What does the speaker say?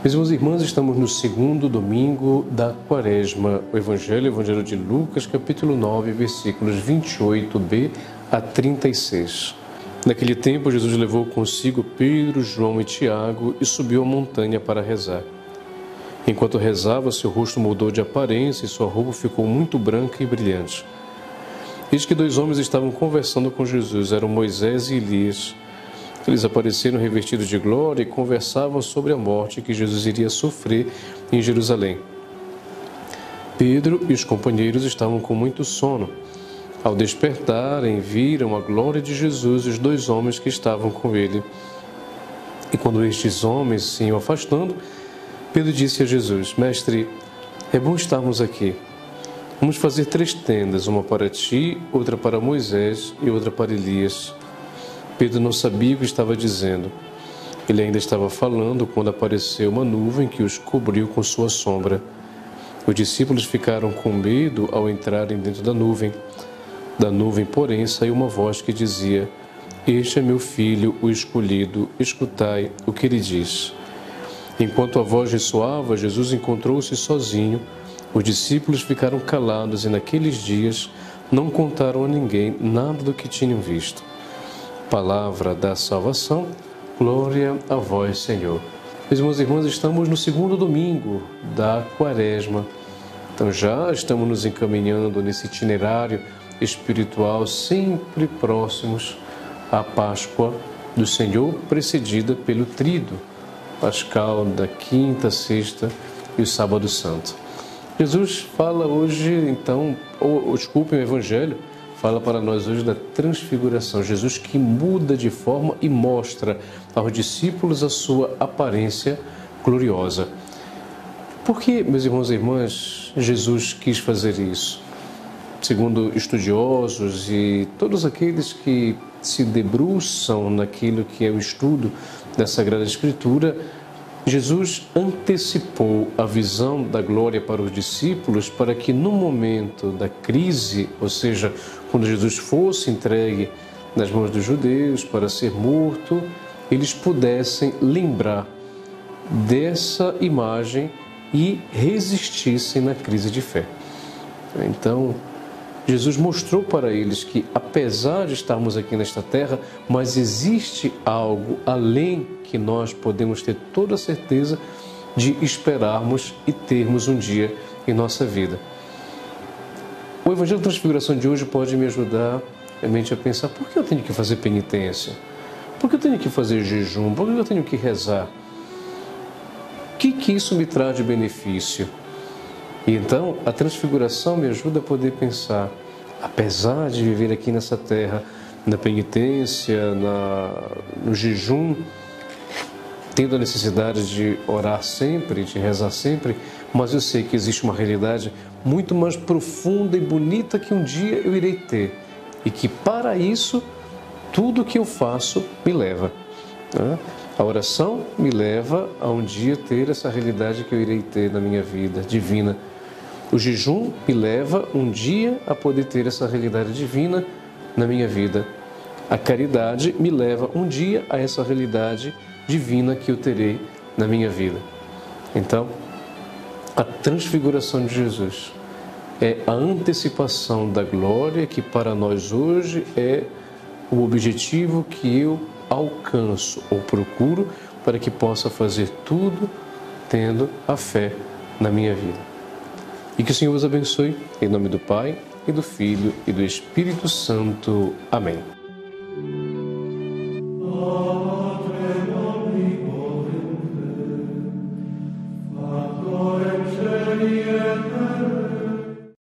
Meus irmãos e irmãs, estamos no segundo domingo da Quaresma. O Evangelho de Lucas, capítulo 9, versículos 28b a 36. Naquele tempo, Jesus levou consigo Pedro, João e Tiago e subiu a montanha para rezar. Enquanto rezava, seu rosto mudou de aparência e sua roupa ficou muito branca e brilhante. Eis que dois homens estavam conversando com Jesus, eram Moisés e Elias. Eles apareceram revestidos de glória e conversavam sobre a morte que Jesus iria sofrer em Jerusalém. Pedro e os companheiros estavam com muito sono. Ao despertarem, viram a glória de Jesus e os dois homens que estavam com ele. E quando estes homens se iam afastando, Pedro disse a Jesus: Mestre, é bom estarmos aqui. Vamos fazer 3 tendas, uma para ti, outra para Moisés e outra para Elias. Pedro não sabia o que estava dizendo. Ele ainda estava falando quando apareceu uma nuvem que os cobriu com sua sombra. Os discípulos ficaram com medo ao entrarem dentro da nuvem. Da nuvem, porém, saiu uma voz que dizia: Este é meu filho, o escolhido, escutai o que ele diz. Enquanto a voz ressoava, Jesus encontrou-se sozinho. Os discípulos ficaram calados e naqueles dias não contaram a ninguém nada do que tinham visto. Palavra da salvação, glória a vós, Senhor. Meus irmãos e irmãs, estamos no segundo domingo da Quaresma. Então já estamos nos encaminhando nesse itinerário espiritual, sempre próximos à Páscoa do Senhor, precedida pelo Tríduo Pascal da quinta, sexta e o Sábado Santo. Jesus fala hoje, então, o Evangelho fala para nós hoje da transfiguração. Jesus que muda de forma e mostra aos discípulos a sua aparência gloriosa. Por que, meus irmãos e irmãs, Jesus quis fazer isso? Segundo estudiosos e todos aqueles que se debruçam naquilo que é o estudo da Sagrada Escritura, Jesus antecipou a visão da glória para os discípulos para que no momento da crise, ou seja, quando Jesus fosse entregue nas mãos dos judeus para ser morto, eles pudessem lembrar dessa imagem e resistissem na crise de fé. Então, Jesus mostrou para eles que, apesar de estarmos aqui nesta terra, mas existe algo além que nós podemos ter toda a certeza de esperarmos e termos um dia em nossa vida. O Evangelho da Transfiguração de hoje pode me ajudar realmente a pensar: por que eu tenho que fazer penitência? Por que eu tenho que fazer jejum? Por que eu tenho que rezar? O que isso me traz de benefício? E então, a transfiguração me ajuda a poder pensar, apesar de viver aqui nessa terra, na penitência, no jejum, tendo a necessidade de orar sempre, de rezar sempre, mas eu sei que existe uma realidade muito mais profunda e bonita que um dia eu irei ter. E que para isso, tudo que eu faço me leva. A oração me leva a um dia ter essa realidade que eu irei ter na minha vida divina. O jejum me leva um dia a poder ter essa realidade divina na minha vida. A caridade me leva um dia a essa realidade divina que eu terei na minha vida. Então, a transfiguração de Jesus é a antecipação da glória que para nós hoje é o objetivo que eu alcanço ou procuro para que possa fazer tudo tendo a fé na minha vida. E que o Senhor os abençoe, em nome do Pai, e do Filho, e do Espírito Santo. Amém.